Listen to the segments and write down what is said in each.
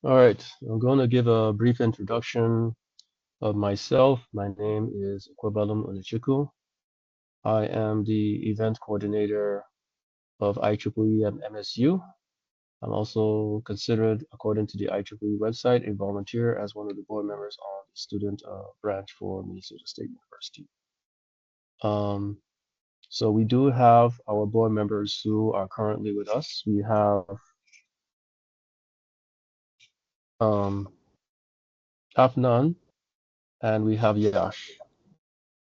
All right, I'm going to give a brief introduction of myself. My name is Kwabelum Onichukwu. I am the event coordinator of IEEE at MSU. I'm also considered, according to the IEEE website, a volunteer as one of the board members on the student branch for Minnesota State University. Um, so we do have our board members who are currently with us. We have um, Afnan and we have Yash.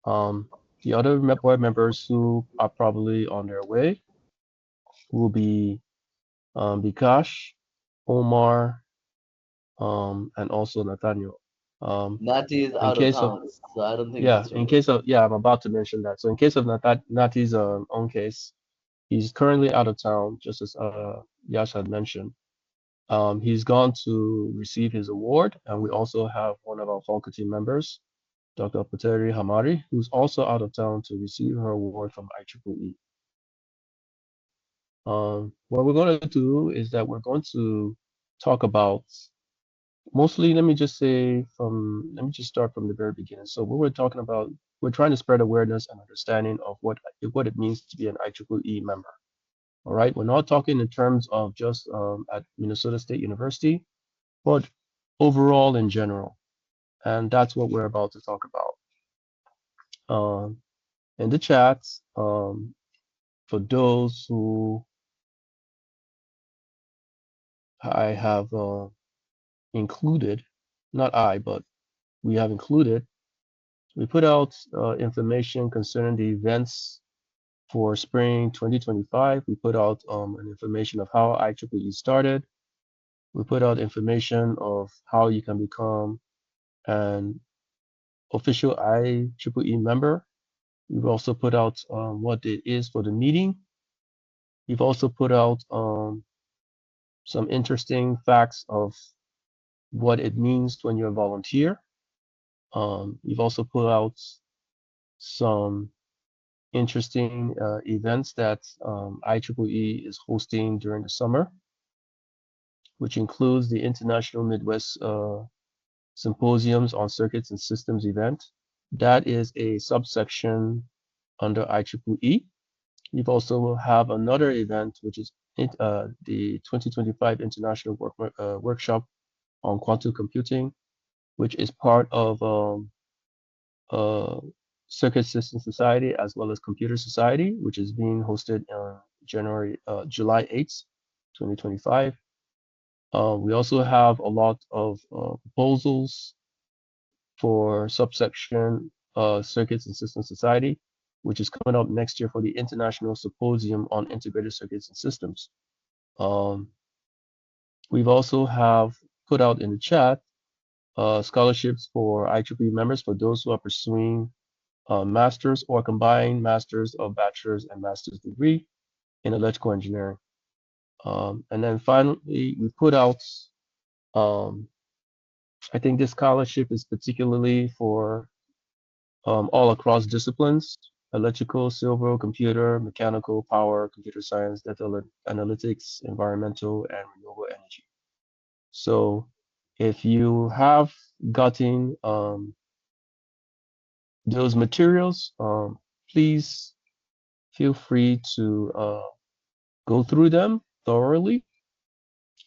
Um, the other board members who are probably on their way will be Bikash, Omar, and also Nathaniel. Um, Nati is in out of case of town, so I don't think yeah, he's in ready. case of yeah, I'm about to mention that. So in case of Nati's own case, he's currently out of town, just as Yash had mentioned. He's gone to receive his award, and we also have one of our faculty members, Dr. Pateri Hamari, who's also out of town to receive her award from IEEE. What we're going to do is that we're going to talk about mostly, let me just start from the very beginning. So what we're talking about, we're trying to spread awareness and understanding of what it means to be an IEEE member. All right, we're not talking in terms of just at Minnesota State University, but overall in general. And that's what we're about to talk about. Um, in the chat, for those who I have included, not I, but we have included, we put out information concerning the events for spring 2025. We put out an information of how IEEE started. We put out information of how you can become an official IEEE member. We've also put out what it is for the meeting. We've also put out some interesting facts of what it means when you're a volunteer. We've also put out some interesting events that IEEE is hosting during the summer, which includes the International Midwest Symposiums on Circuits and Systems event. That is a subsection under IEEE. We've also have another event, which is the 2025 International Workshop on Quantum Computing, which is part of uh, Circuit System Society as well as Computer Society, which is being hosted on July 8th, 2025. We also have a lot of proposals for subsection Circuits and System Society, which is coming up next year for the International Symposium on Integrated Circuits and Systems. Um, we've also have put out in the chat scholarships for IEEE members for those who are pursuing master's or combined master's of bachelor's and master's degree in electrical engineering. And then finally, we put out, um, I think this scholarship is particularly for all across disciplines, electrical, civil, computer, mechanical, power, computer science, data analytics, environmental, and renewable energy. So if you have gotten those materials, please feel free to go through them thoroughly.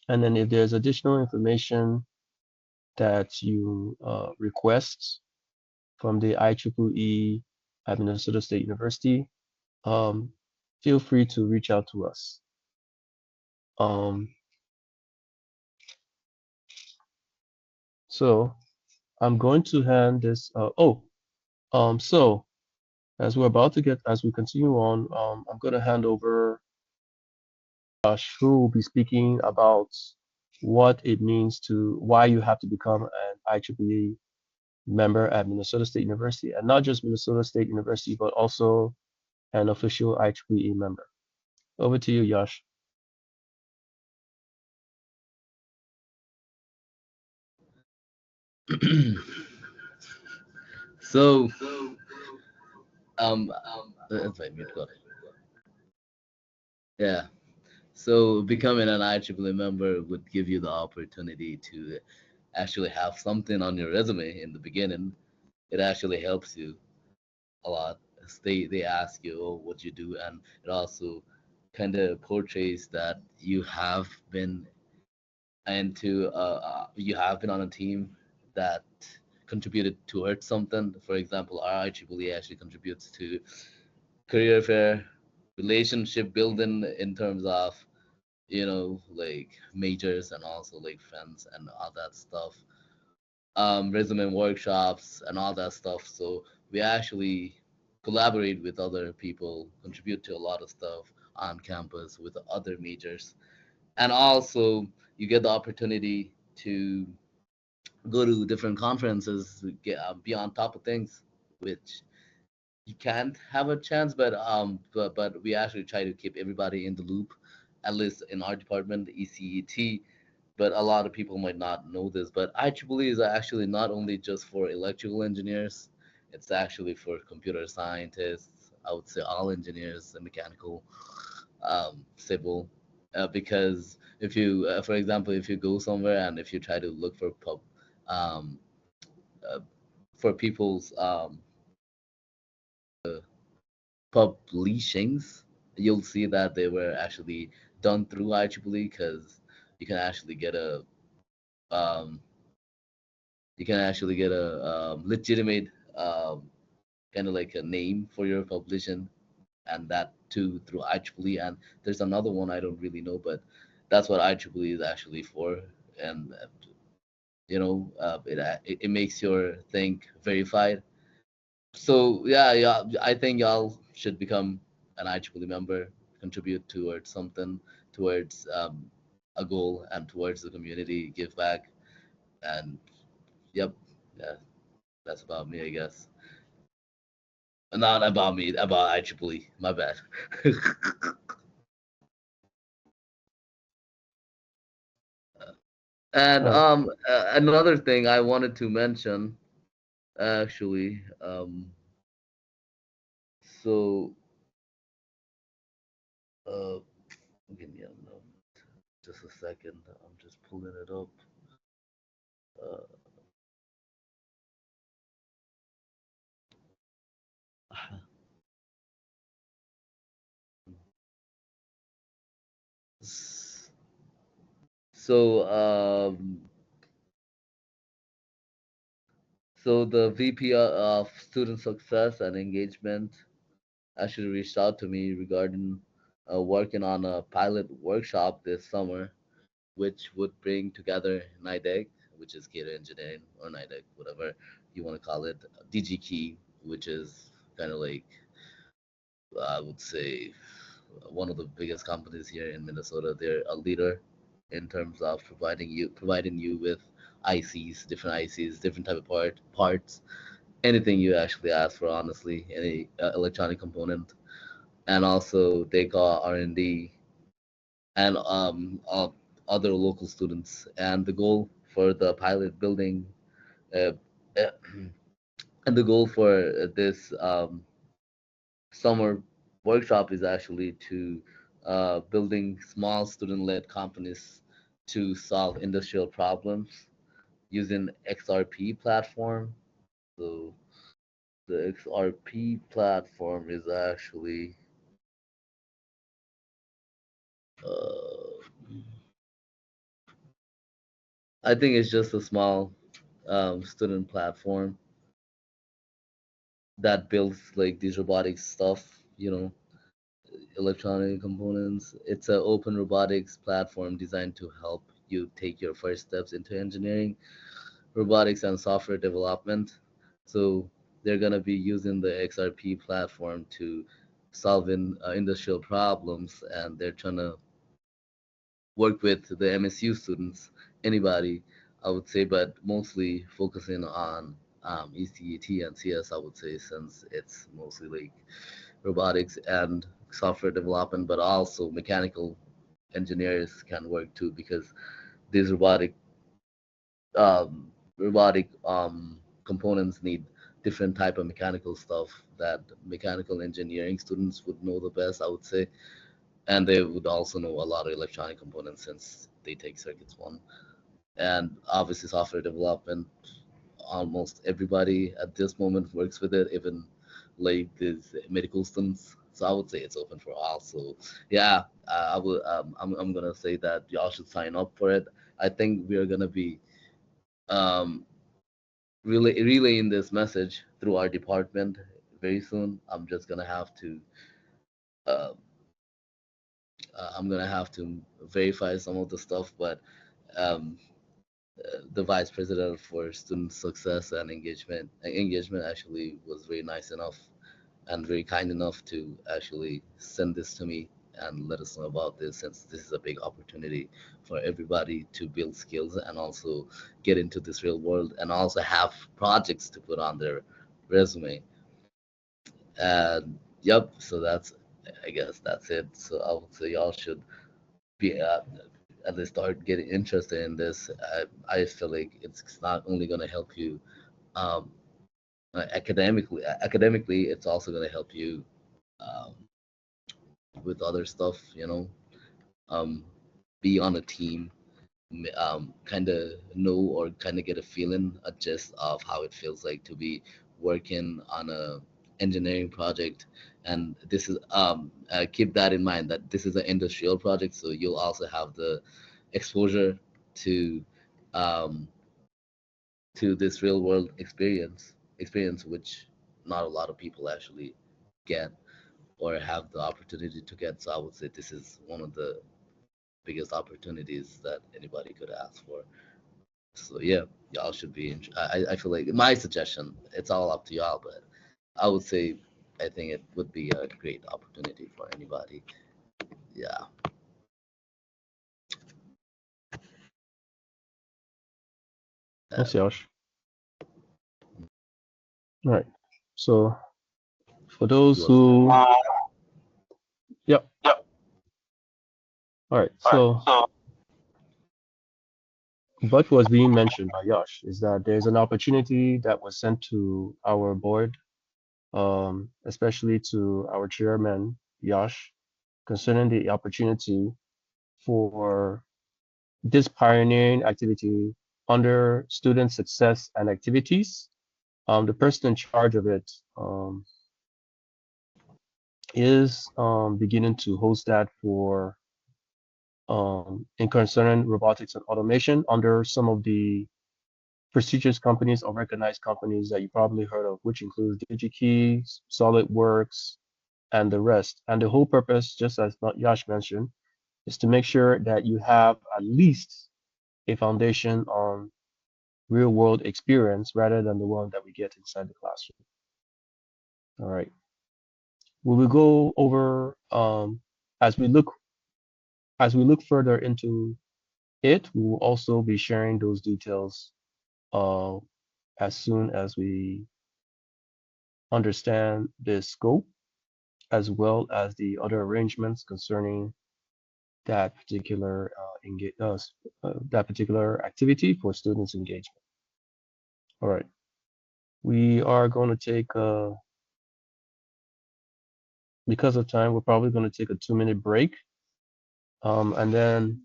And then if there's additional information that you request from the IEEE at Minnesota State University, um, feel free to reach out to us. Um, so I'm going to hand this. So as we're about to as we continue on, I'm going to hand over Josh, who will be speaking about what it means to why you have to become an IEEE member at Minnesota State University, and not just Minnesota State University, but also an official IEEE member. Over to you, Yash. So, um, that's my mute got. Yeah. So becoming an IEEE member would give you the opportunity to actually have something on your resume in the beginning. It actually helps you a lot. They ask you, oh, what you do, and it also kind of portrays that you have been on a team that contributed towards something. For example, our IEEE actually contributes to career fair, relationship building in terms of like majors and also like friends and all that stuff, resume workshops and all that stuff. So we actually collaborate with other people, contribute to a lot of stuff on campus with other majors, and also you get the opportunity to go to different conferences, be on top of things, which you can't have a chance, but we actually try to keep everybody in the loop, at least in our department, the ECET. But a lot of people might not know this, but IEEE is actually not only just for electrical engineers, it's actually for computer scientists. I would say all engineers, and mechanical, civil, because if you, for example, if you go somewhere and if you try to look um, uh, for people's publishings, you'll see that they were actually done through IEEE because you can actually get a um, legitimate, um, kind of like a name for your publishing, and that too through IEEE. And there's another one I don't really know, but that's what IEEE is actually for. And it makes your thing verified. So yeah, yeah, I think y'all should become an IEEE member, contribute towards something, towards a goal, and towards the community, give back, and yep, yeah, that's about me, I guess. Not about me, about IEEE. My bad. And Uh, another thing I wanted to mention, actually, so uh, give me a moment, just a second. I'm just pulling it up. Uh, So, the VP of Student Success and Engagement actually reached out to me regarding working on a pilot workshop this summer, which would bring together NIDEC, which is Cater Engineering, or NIDEC, whatever you want to call it, DG which is kind of like, I would say, one of the biggest companies here in Minnesota. They're a leader in terms of providing you with ICs, different ICs, different type of parts, anything you actually ask for, honestly, any electronic component, and also they got R&D and other local students. And the goal for the pilot building, uh, uh, and the goal for this summer workshop is actually to building small student-led companies to solve industrial problems using XRP platform. So the XRP platform is actually, uh, I think it's just a small student platform that builds like these robotic stuff, electronic components. It's an open robotics platform designed to help you take your first steps into engineering, robotics, and software development. So they're gonna be using the XRP platform to solving industrial problems, and they're trying to work with the MSU students, anybody, I would say, but mostly focusing on ECET and CS, I would say, since it's mostly like robotics and software development, but also mechanical engineers can work too, because these robotic components need different type of mechanical stuff that mechanical engineering students would know the best, I would say. and they would also know a lot of electronic components since they take circuits one. And obviously, software development, almost everybody at this moment works with it, even like these medical students. So I would say it's open for all. So yeah, I would. I'm gonna say that y'all should sign up for it. I think we are gonna be um, relaying this message through our department very soon. Uh, I'm gonna have to verify some of the stuff, but um, the vice president for student success and engagement actually was very nice enough and very kind enough to actually send this to me and let us know about this, since this is a big opportunity for everybody to build skills and also get into this real world and also have projects to put on their resume. And yep, so that's, I guess that's it. So I would say y'all should be at least start getting interested in this. I feel like it's not only going to help you um, academically, it's also going to help you um, with other stuff, um, be on a team, kind of know or kind of get a feeling, a gist of how it feels like to be working on a engineering project. And this is keep that in mind that this is an industrial project, so you'll also have the exposure to um, this real world experience which not a lot of people actually get or have the opportunity to get. So I would say this is one of the biggest opportunities that anybody could ask for. So yeah, y'all should be. I feel like my suggestion. It's all up to y'all, but I would say I think it would be a great opportunity for anybody. Yeah. Thanks, Um, Yash. All right. So for those you want to say? who, yep. All right. So what was being mentioned by Yash is that there's an opportunity that was sent to our board, especially to our chairman, Yash, concerning the opportunity for this pioneering activity under student success and activities. The person in charge of it is beginning to host that for in concerning robotics and automation under some of the prestigious companies or recognized companies that you probably heard of, which includes DigiKey, SolidWorks, and the rest. And the whole purpose, just as Yash mentioned, is to make sure that you have at least a foundation on real world experience rather than the one that we get inside the classroom. All right. We will go over as we look further into it. We will also be sharing those details uh, as soon as we understand the scope as well as the other arrangements concerning that particular that particular activity for students engagement. All right. We are going to take because of time, we're probably going to take a 2-minute break. And then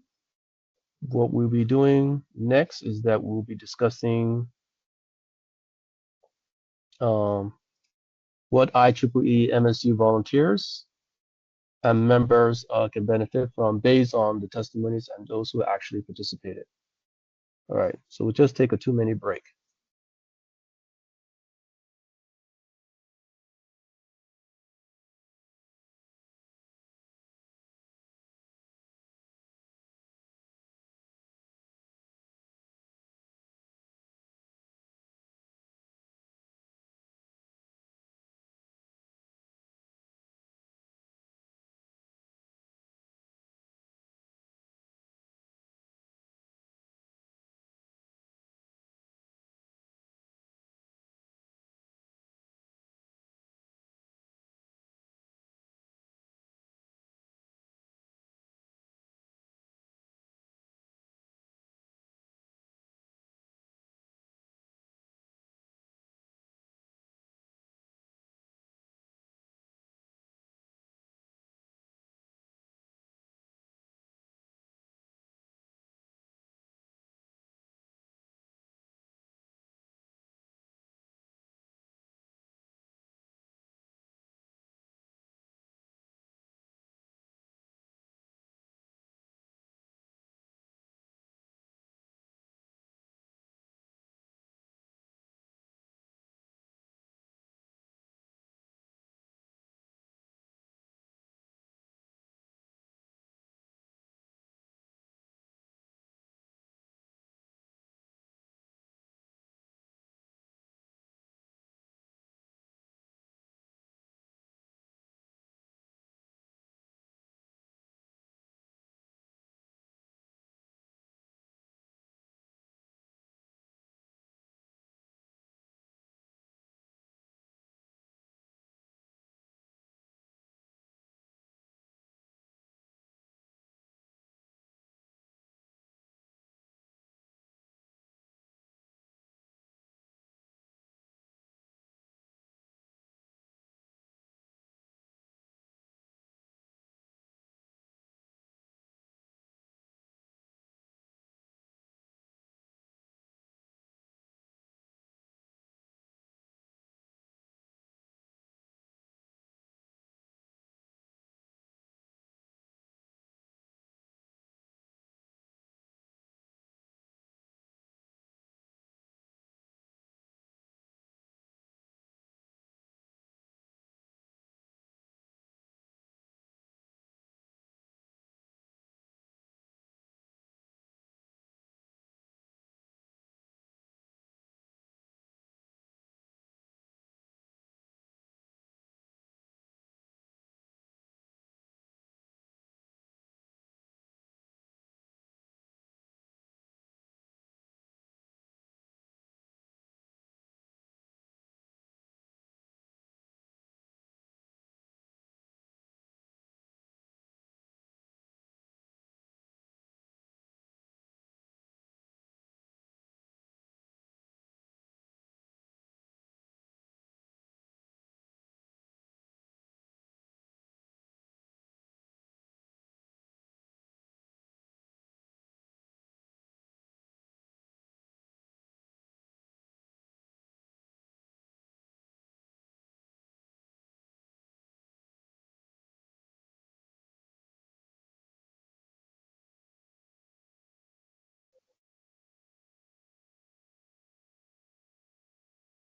what we'll be doing next is that we'll be discussing um, what IEEE MSU volunteers and members can benefit from based on the testimonies and those who actually participated. All right, so we'll just take a 2-minute break.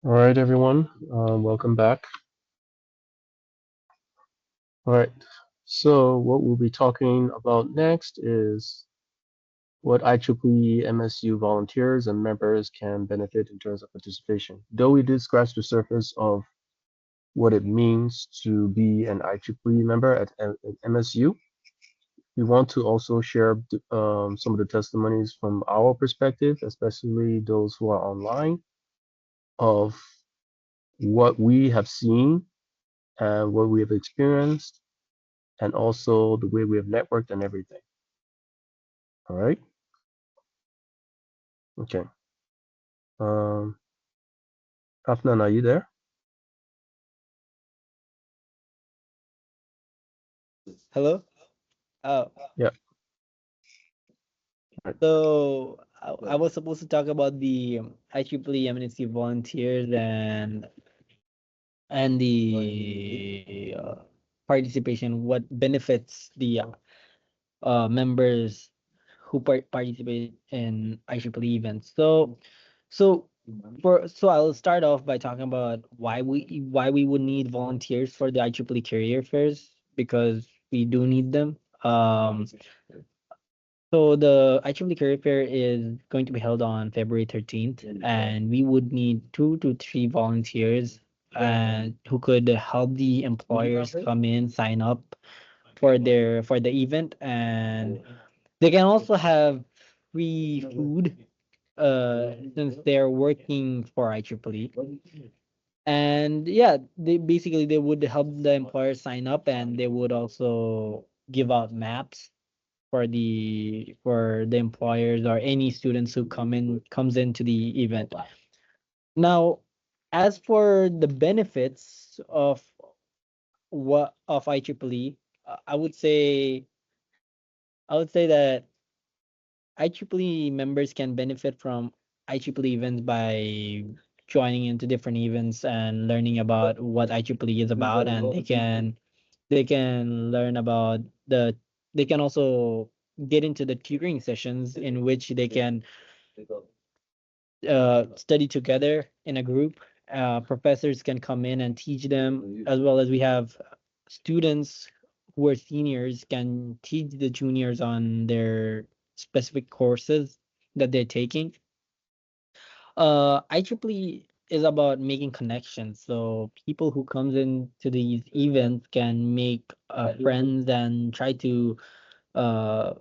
All right, everyone. Welcome back. All right. So what we'll be talking about next is what IEEE MSU volunteers and members can benefit in terms of participation. Though we did scratch the surface of what it means to be an IEEE member at MSU, we want to also share some of the testimonies from our perspective, especially those who are online, of what we have seen and what we have experienced, and also the way we have networked and everything. All right. Okay. Um, Afnan, are you there? Hello? Oh, Yeah. Right. so I was supposed to talk about the IEEE MNSU volunteers and the participation, what benefits the members who participate in IEEE events. So I'll start off by talking about why we would need volunteers for the IEEE career fairs, because we do need them. So the IEEE Career Fair is going to be held on February 13th, and we would need 2 to 3 volunteers who could help the employers come in, sign up for the event, and they can also have free food since they're working for IEEE. And yeah, they would help the employers sign up, and they would also give out maps for the employers or any students who comes into the event. Now, as for the benefits of IEEE, I would say that IEEE members can benefit from IEEE events by joining into different events and learning about what IEEE is about, and they can learn about they can also get into the tutoring sessions in which they can study together in a group. Professors can come in and teach them, as well as we have students who are seniors can teach the juniors on their specific courses that they're taking. IEEE is about making connections. So people who comes into these events can make friends and try to uh,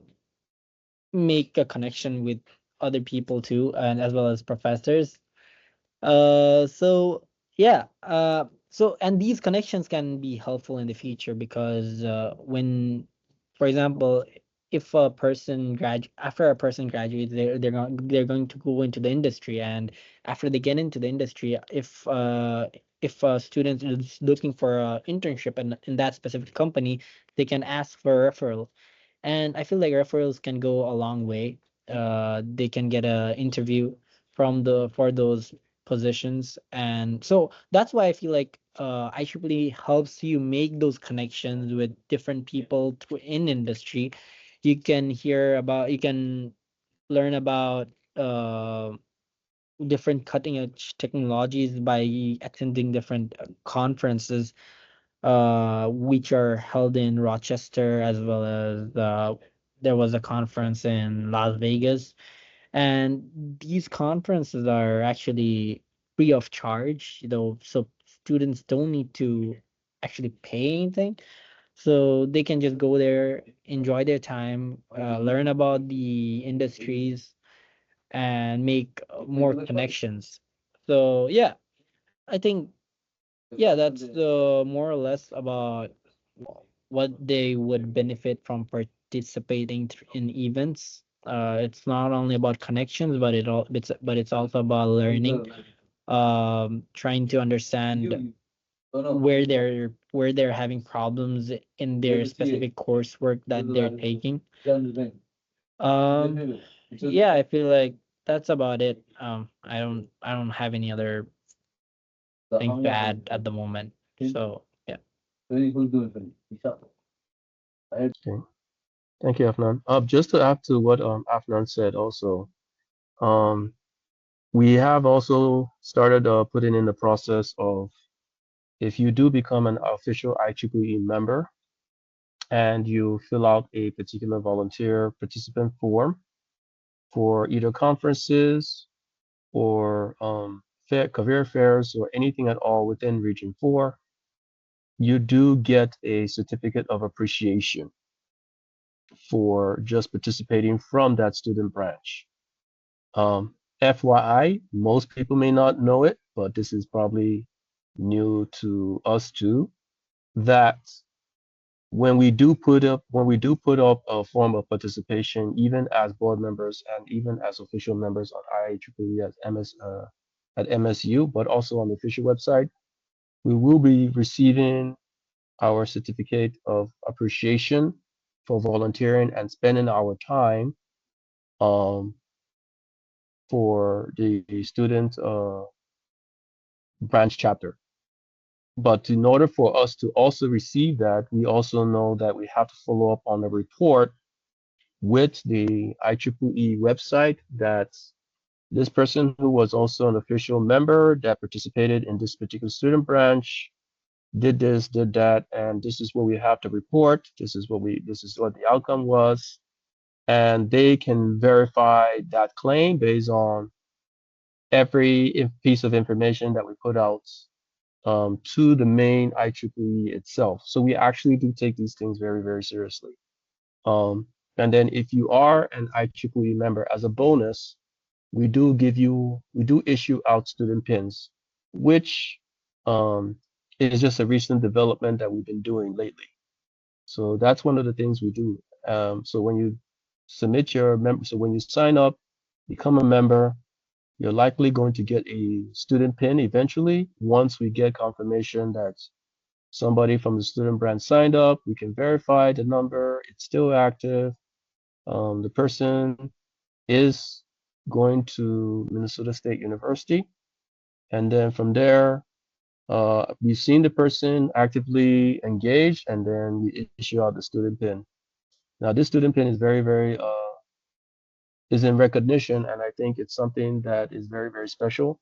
make a connection with other people too, and as well as professors. So yeah, and these connections can be helpful in the future, because for example, if a person after a person graduates, they're going to go into the industry, and after they get into the industry, if a student is looking for a internship in that specific company, they can ask for a referral, and I feel like referrals can go a long way. They can get a interview for those positions, and so that's why I feel like IEEE helps you make those connections with different people in industry. You can learn about different cutting edge technologies by attending different conferences which are held in Rochester, as well as there was a conference in Las Vegas. And these conferences are actually free of charge, so students don't need to actually pay anything. So they can just go there, enjoy their time, learn about the industries, and make more connections. So yeah, I think yeah, that's more or less about what they would benefit from participating in events. It's not only about connections, but it's also about learning, trying to understand where they're having problems in their specific coursework that they're taking. Yeah, I feel like that's about it. I don't have any other thing to add at the moment. So yeah. Okay. Thank you, Afnan. Just to add to what Afnan said also, um, We have also started putting in the process of, if you do become an official IEEE member and you fill out a particular volunteer participant form for either conferences or career fairs or anything at all within Region 4, you do get a certificate of appreciation for just participating from that student branch. FYI, most people may not know it, but this is probably new to us too, that when we do put up a form of participation, even as board members and even as official members on IEEE at MSU, but also on the official website, we will be receiving our certificate of appreciation for volunteering and spending our time um, for the student branch chapter. But in order for us to also receive that, we also know that we have to follow up on the report with the IEEE website that this person who was also an official member that participated in this particular student branch did this, did that, and this is what we have to report. This is what the outcome was. And they can verify that claim based on every piece of information that we put out to the main IEEE itself. So we actually do take these things very, very seriously. Um, and then if you are an IEEE member, as a bonus, we do issue out student pins, which is just a recent development that we've been doing lately. So that's one of the things we do. So when you so when you sign up, become a member, you're likely going to get a student pin eventually. Once we get confirmation that somebody from the student branch signed up, we can verify the number, it's still active. The person is going to Minnesota State University. And then from there, we've seen the person actively engaged, and then we issue out the student pin. Now, this student pin is very, very is in recognition, and I think it's something that is very, very special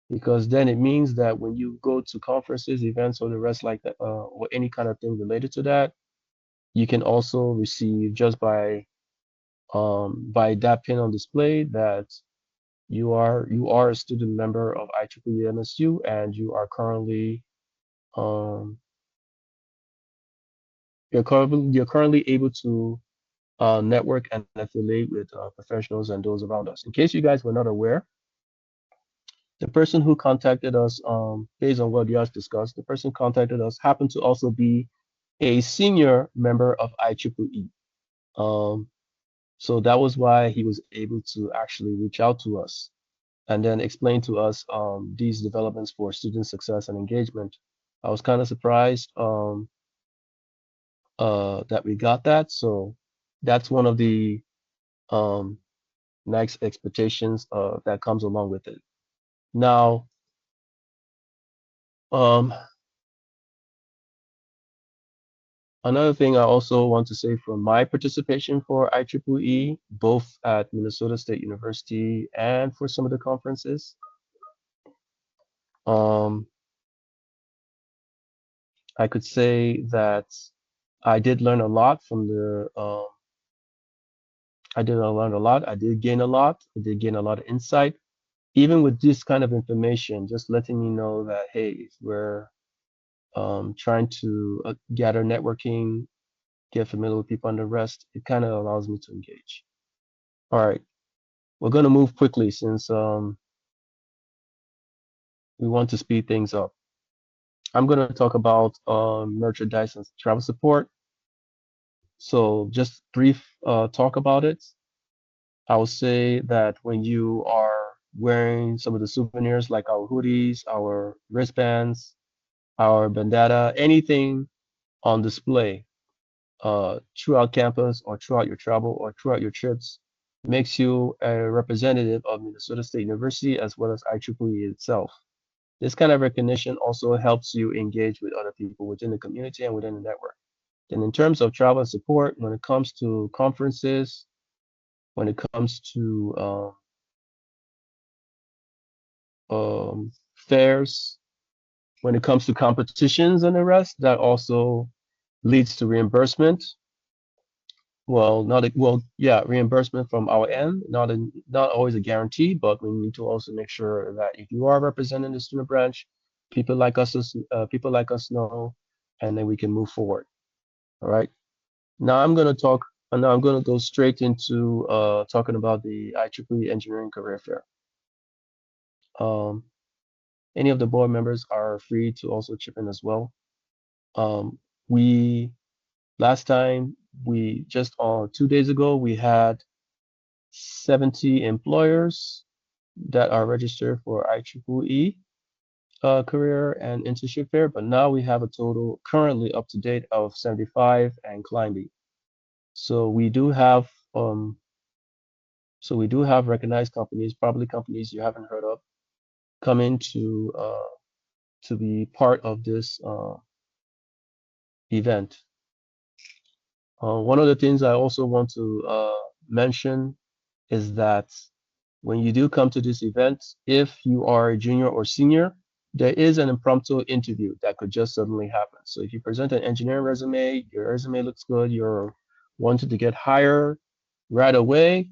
because then it means that when you go to conferences, events, or the rest like that, or any kind of thing related to that, you can also receive just by that pin on display that you are a student member of IEEE MSU and um, you're currently able to network and affiliate with professionals and those around us. In case you guys were not aware, the person who contacted us, based on what you guys discussed, the person contacted us happened to also be a senior member of IEEE. Um, so that was why he was able to actually reach out to us and then explain to us these developments for student success and engagement. I was kind of surprised that we got that. So that's one of the um, next expectations that comes along with it. Now, um, another thing I also want to say from my participation for IEEE, both at Minnesota State University and for some of the conferences, um, I could say that I did learn a lot from the I did learn a lot. I did gain a lot. I did gain a lot of insight. Even with this kind of information, just letting me know that, hey, if we're trying to gather networking, get familiar with people and the rest, it kind of allows me to engage. All right, we're going to move quickly since we want to speed things up. I'm going to talk about merchandise and travel support. So just brief talk about it. I would say that when you are wearing some of the souvenirs like our hoodies, our wristbands, our bandana, anything on display throughout campus or throughout your travel or throughout your trips makes you a representative of Minnesota State University as well as IEEE itself. This kind of recognition also helps you engage with other people within the community and within the network. And in terms of travel and support, when it comes to conferences, when it comes to fairs, when it comes to competitions and the rest, that also leads to reimbursement. Well, not a, well, yeah, reimbursement from our end, not always a guarantee, but we need to also make sure that if you are representing the student branch, people like us know, and then we can move forward. All right. Now I'm gonna talk. Now I'm gonna go straight into talking about the IEEE Engineering Career Fair. Um, any of the board members are free to also chip in as well. We last time we just on 2 days ago we had 70 employers that are registered for IEEE career and internship fair, but now we have a total currently up to date of 75 and climbing. So we do have um, recognized companies, probably companies you haven't heard of, coming to be part of this event. One of the things I also want to mention is that when you do come to this event, if you are a junior or senior, there is an impromptu interview that could just suddenly happen. So if you present an engineering resume, your resume looks good, you're wanted to get hired right away,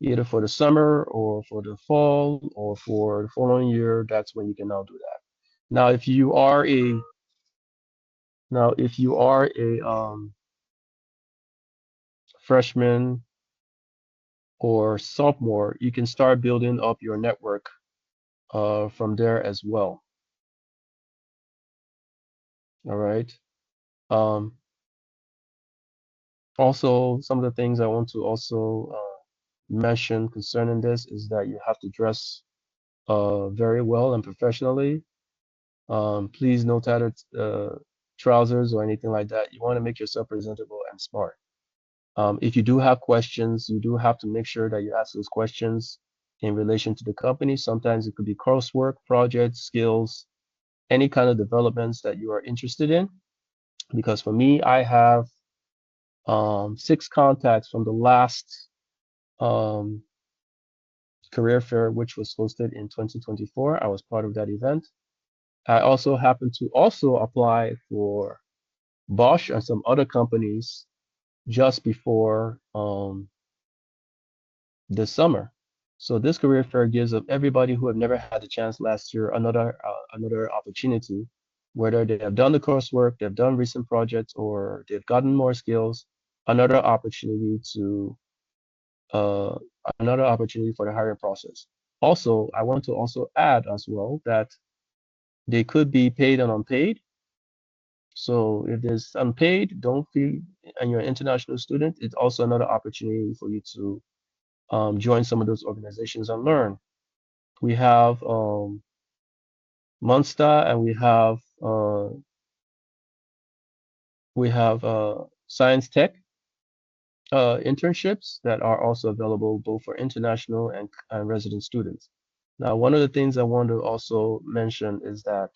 either for the summer or for the fall or for the following year, that's when you can now do that. Now, if you are a freshman or sophomore, you can start building up your network from there as well. All right. Um, Also, some of the things I want to also mention concerning this is that you have to dress very well and professionally. Please no tattered trousers or anything like that. You want to make yourself presentable and smart. If you do have questions, you do have to make sure that you ask those questions in relation to the company. Sometimes it could be coursework, projects, skills, any kind of developments that you are interested in. Because for me, I have 6 contacts from the last um, career fair, which was hosted in 2024. I was part of that event. I also happened to also apply for Bosch and some other companies just before this summer. So this career fair gives up everybody who have never had the chance last year another opportunity, whether they have done the coursework, they've done recent projects, or they've gotten more skills, another opportunity to uh, another opportunity for the hiring process. Also, I want to also add as well that they could be paid and unpaid. So if there's unpaid, don't feel, and you're an international student, it's also another opportunity for you to join some of those organizations and learn. We have Munster and we have Science Tech internships that are also available both for international and resident students. Now, one of the things I want to also mention is that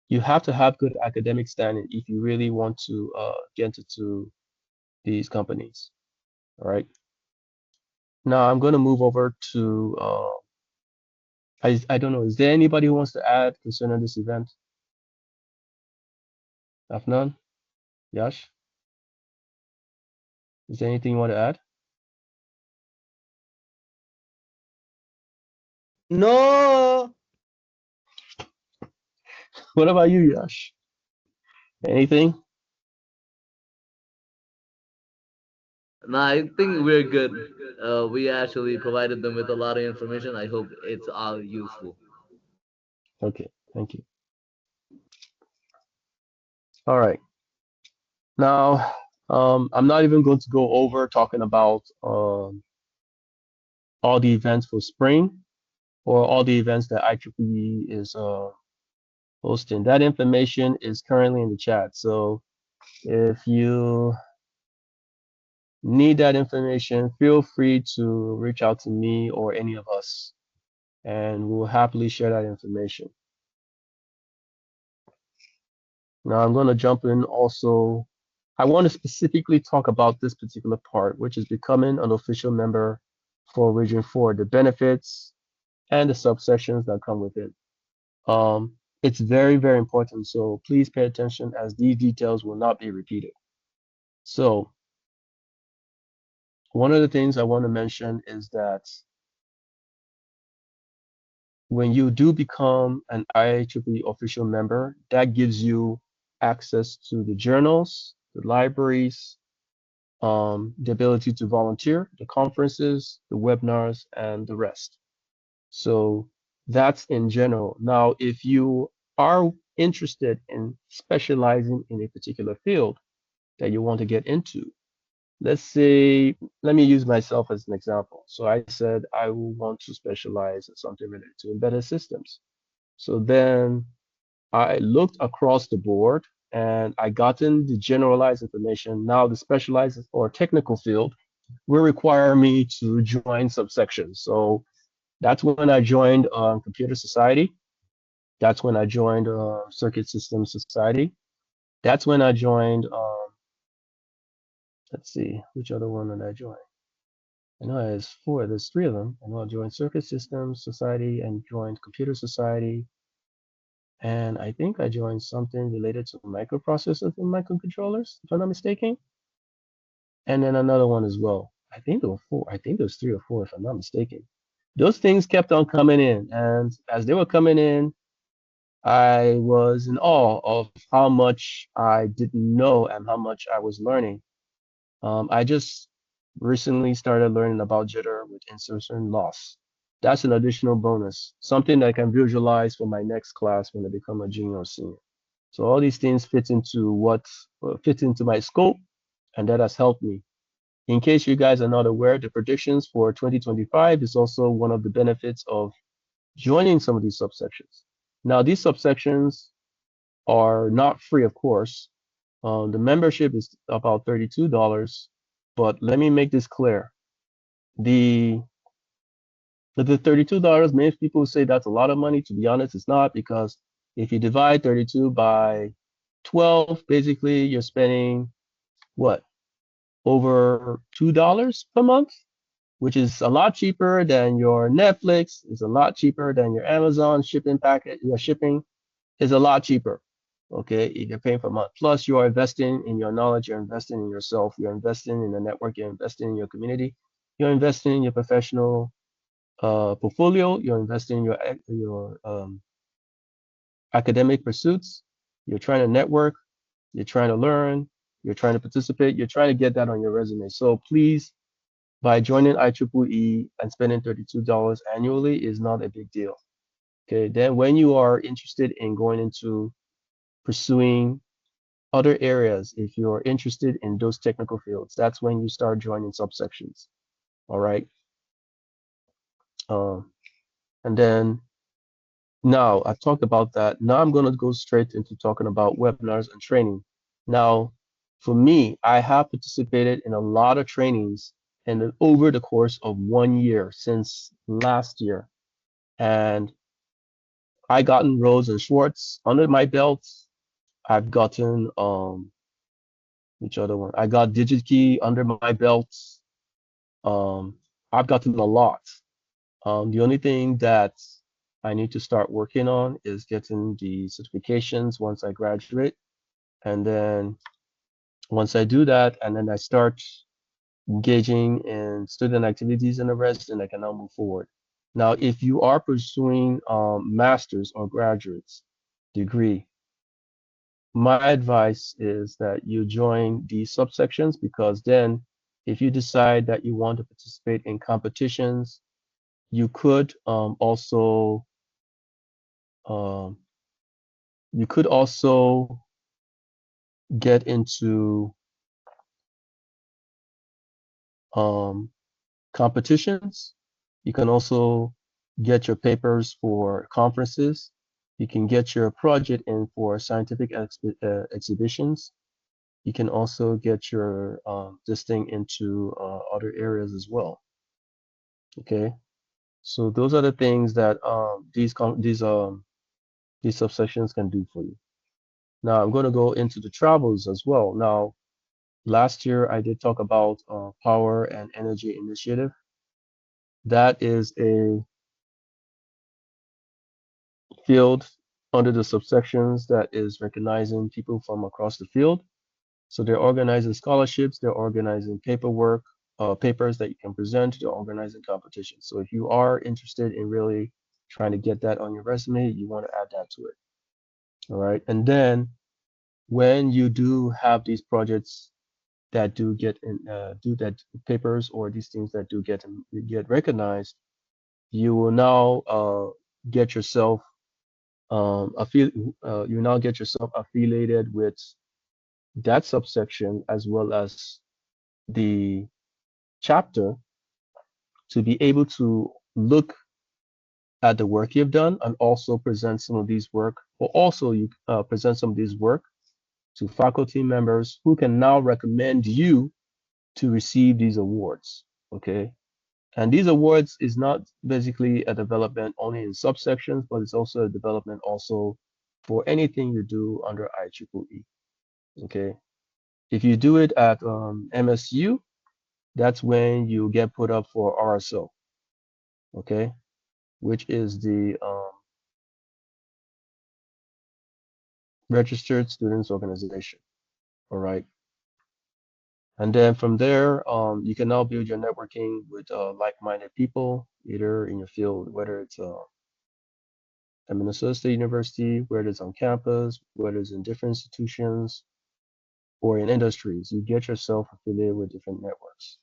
you have to have good academic standing if you really want to get into these companies. All right. Now I'm going to move over to I don't know. Is there anybody who wants to add concerning this event? Afnan, Yash, is there anything you want to add? No. What about you, Yash? Anything? No, I think we're good. We actually provided them with a lot of information. I hope it's all useful. Okay, thank you. All right. Now, I'm not even going to go over talking about all the events for spring or all the events that IEEE is hosting. That information is currently in the chat. So if you need that information, feel free to reach out to me or any of us, and we'll happily share that information. Now I'm going to jump in also. I want to specifically talk about this particular part, which is becoming an official member for Region 4, the benefits, and the subsections that come with it. It's very, very important. So please pay attention as these details will not be repeated. So one of the things I want to mention is that when you do become an IEEE official member, that gives you access to the journals, the libraries, the ability to volunteer, the conferences, the webinars, and the rest. So that's in general. Now, if you are interested in specializing in a particular field that you want to get into, let's say, let me use myself as an example. So I said I will want to specialize in something related to embedded systems. So then I looked across the board and I gotten the generalized information. Now the specialized or technical field will require me to join subsections. So that's when I joined Computer Society. That's when I joined Circuit Systems Society. That's when I joined, let's see, which other one did I join? I know there's four, there's three of them. I know I joined Circuit Systems Society and joined Computer Society. And I think I joined something related to microprocessors and microcontrollers, if I'm not mistaken. And then another one as well. I think there were four. I think there was three or four, if I'm not mistaken. Those things kept on coming in. And as they were coming in, I was in awe of how much I didn't know and how much I was learning. I just recently started learning about jitter with insertion loss. That's an additional bonus, something that I can visualize for my next class when I become a junior or senior. So all these things fit into what fits into my scope, and that has helped me. In case you guys are not aware, the predictions for 2025 is also one of the benefits of joining some of these subsections. Now, these subsections are not free, of course. The membership is about $32, but let me make this clear. The $32, many people say that's a lot of money. To be honest, it's not, because if you divide 32 by 12, basically you're spending what, over $2 per month, which is a lot cheaper than your Netflix. It's a lot cheaper than your Amazon shipping packet. Your shipping is a lot cheaper. Okay, if you're paying per month. Plus, you are investing in your knowledge. You're investing in yourself. You're investing in the network. You're investing in your community. You're investing in your professional portfolio. You're investing in your academic pursuits. You're trying to network. You're trying to learn. You're trying to participate. You're trying to get that on your resume. So please, by joining IEEE and spending $32 annually is not a big deal. Okay, then when you are interested in going into pursuing other areas, if you're interested in those technical fields, that's when you start joining subsections. All right. And then now I've talked about that. Now I'm going to go straight into talking about webinars and training. Now, for me, I have participated in a lot of trainings and over the course of 1 year since last year. And I gotten Rhodes and Schwartz under my belt. I've gotten which other one? I got DigitKey under my belt. Um, I've gotten a lot. The only thing that I need to start working on is getting the certifications once I graduate. And then once I do that, and then I start engaging in student activities and the rest, and I can now move forward. Now, if you are pursuing master's or graduate's degree, my advice is that you join these subsections, because then if you decide that you want to participate in competitions, you could um, also get into um, competitions. You can also get your papers for conferences. You can get your project in for scientific exhibitions. You can also get your this thing into other areas as well. Okay, so those are the things that these subsections can do for you. Now I'm going to go into the travels as well. Now, last year I did talk about Power and Energy Initiative. That is a field under the subsections that is recognizing people from across the field. So they're organizing scholarships, they're organizing paperwork, papers that you can present, they're organizing competitions. So if you are interested in really trying to get that on your resume, you want to add that to it. All right. And then when you do have these projects that do get in, do that papers or these things that do get recognized, you will now get yourself you now get yourself affiliated with that subsection as well as the chapter to be able to look at the work you've done and also present some of these work, or also you present some of these work to faculty members who can now recommend you to receive these awards. Okay. And these awards is not basically a development only in subsections, but it's also a development also for anything you do under IEEE. Okay. If you do it at MSU, that's when you get put up for RSO. Okay. Which is the Registered Students Organization. All right. And then from there, you can now build your networking with like-minded people, either in your field, whether it's at Minnesota State University, whether it's on campus, whether it's in different institutions, or in industries. You get yourself affiliated with different networks.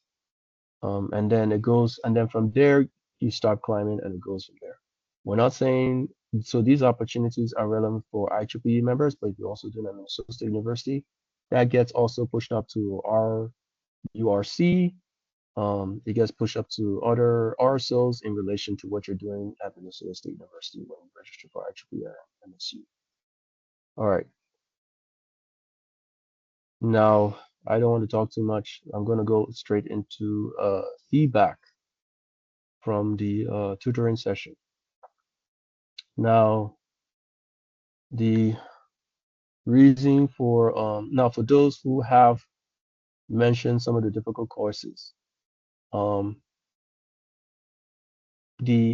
And then it goes, and then from there, you start climbing and it goes from there. We're not saying, so these opportunities are relevant for IEEE members, but if you also do it at Minnesota State University, that gets also pushed up to our URC. It gets pushed up to other RSOs in relation to what you're doing at Minnesota State University when you register for IEEE at MSU. All right. Now, I don't want to talk too much. I'm going to go straight into feedback from the tutoring session. Now, the reason for for those who have mentioned some of the difficult courses, the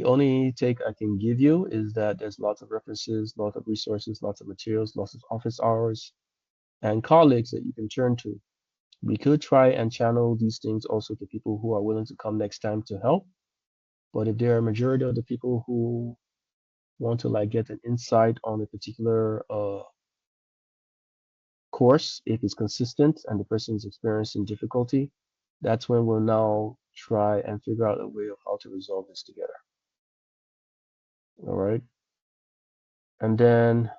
only take I can give you is that there's lots of references, lots of resources, lots of materials, lots of office hours, and colleagues that you can turn to. We could try and channel these things also to people who are willing to come next time to help. But if there are a majority of the people who want to like get an insight on a particular course, if it's consistent and the person is experiencing difficulty, that's when we'll now try and figure out a way of how to resolve this together. All right. And then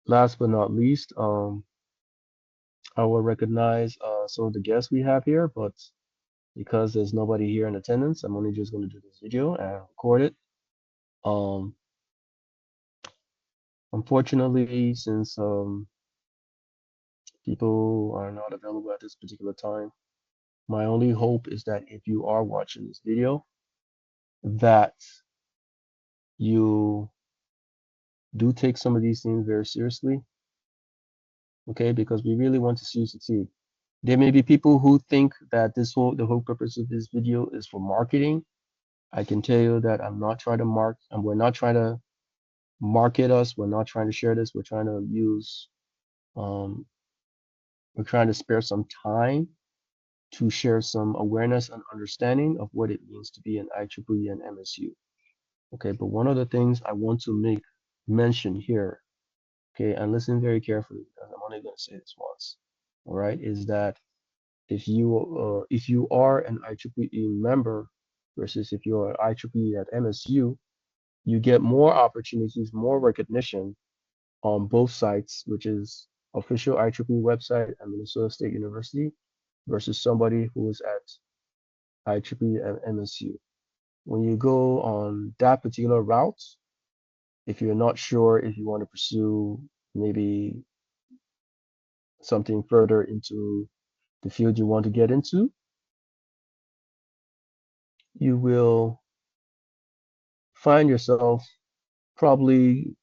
last but not least, I will recognize some of the guests we have here, but because there's nobody here in attendance, I'm only just going to do this video and record it. Unfortunately, since people are not available at this particular time, my only hope is that if you are watching this video, that you do take some of these things very seriously, okay? Because we really want to see you succeed. There may be people who think that the whole purpose of this video is for marketing. I can tell you that I'm not trying to and we're not trying to market us. We're not trying to share this. We're trying to we're trying to spare some time to share some awareness and understanding of what it means to be an IEEE and MSU. Okay, but one of the things I want to make mention here, okay, and listen very carefully because I'm only going to say this once, all right, is that if you are an IEEE member versus if you are IEEE at MSU, you get more opportunities, more recognition on both sites, which is official IEEE website at Minnesota State University versus somebody who is at IEEE and MSU. When you go on that particular route, if you're not sure if you want to pursue maybe something further into the field you want to get into, you will find yourself probably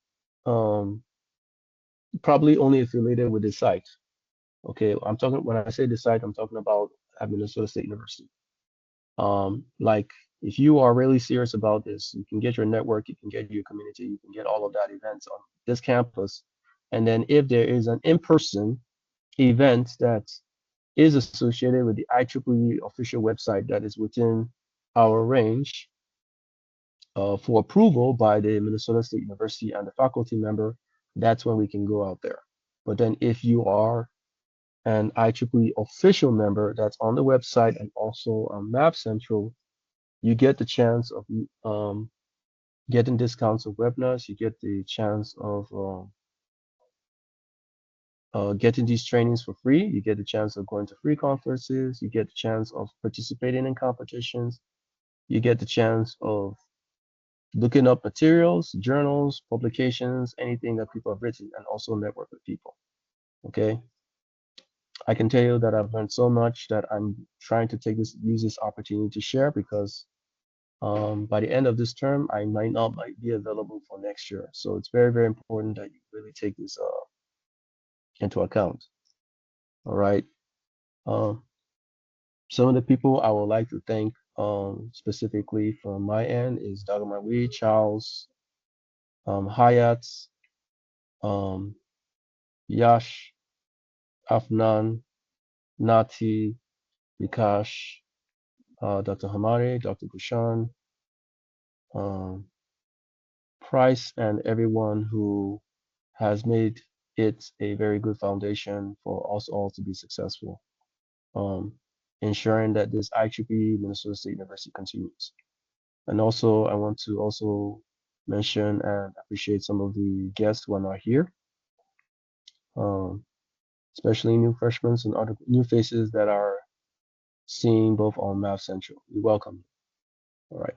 um, probably only affiliated with this site. Okay, I'm talking when I say this site, I'm talking about at Minnesota State University. Like if you are really serious about this, you can get your network, you can get your community, you can get all of that events on this campus. And then if there is an in-person event that is associated with the IEEE official website that is within our range for approval by the Minnesota State University and the faculty member, that's when we can go out there. But then if you are an IEEE official member that's on the website and also on Map Central, you get the chance of getting discounts of webinars. You get the chance of getting these trainings for free. You get the chance of going to free conferences. You get the chance of participating in competitions. You get the chance of looking up materials, journals, publications, anything that people have written, and also network with people. Okay. I can tell you that I've learned so much that I'm trying to use this opportunity to share because by the end of this term, I might be available for next year. So it's very, very important that you really take this into account. All right. Um, some of the people I would like to thank specifically from my end is Dr. Marie, Charles, Hayat, um, Yash, Afnan, Nati, Vikash, Dr. Hamari, Dr. Kushan, um, Price, and everyone who has made it a very good foundation for us all to be successful, um, ensuring that this IEEE Minnesota State University continues. And also, I want to also mention and appreciate some of the guests who are not here, um, especially new freshmen and other new faces that are seen both on Math Central. We welcome you. All right.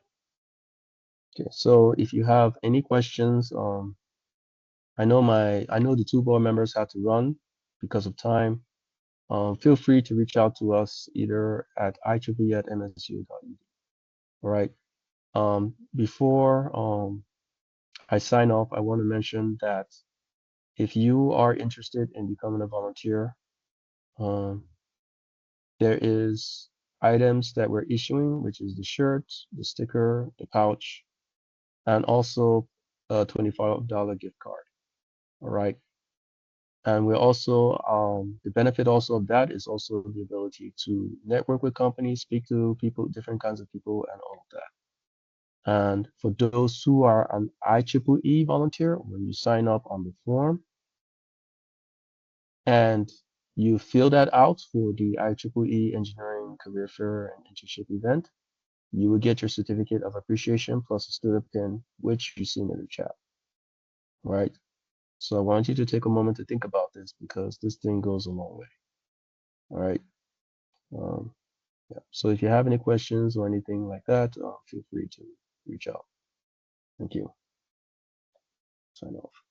Okay. So if you have any questions, I know the two board members had to run because of time. Feel free to reach out to us either at IEEE@msu.edu. All right. Before I sign off, I want to mention that if you are interested in becoming a volunteer, um, there is items that we're issuing, which is the shirt, the sticker, the pouch, and also a $25 gift card. All right. And we're also, the benefit also of that is also the ability to network with companies, speak to people, different kinds of people, and all of that. And for those who are an IEEE volunteer, when you sign up on the form and you fill that out for the IEEE Engineering Career Fair and Internship event, you will get your certificate of appreciation plus a student pin, which you see in the chat. Right? So I want you to take a moment to think about this because this thing goes a long way. All right. Um, yeah. So if you have any questions or anything like that, feel free to reach out. Thank you. Sign off.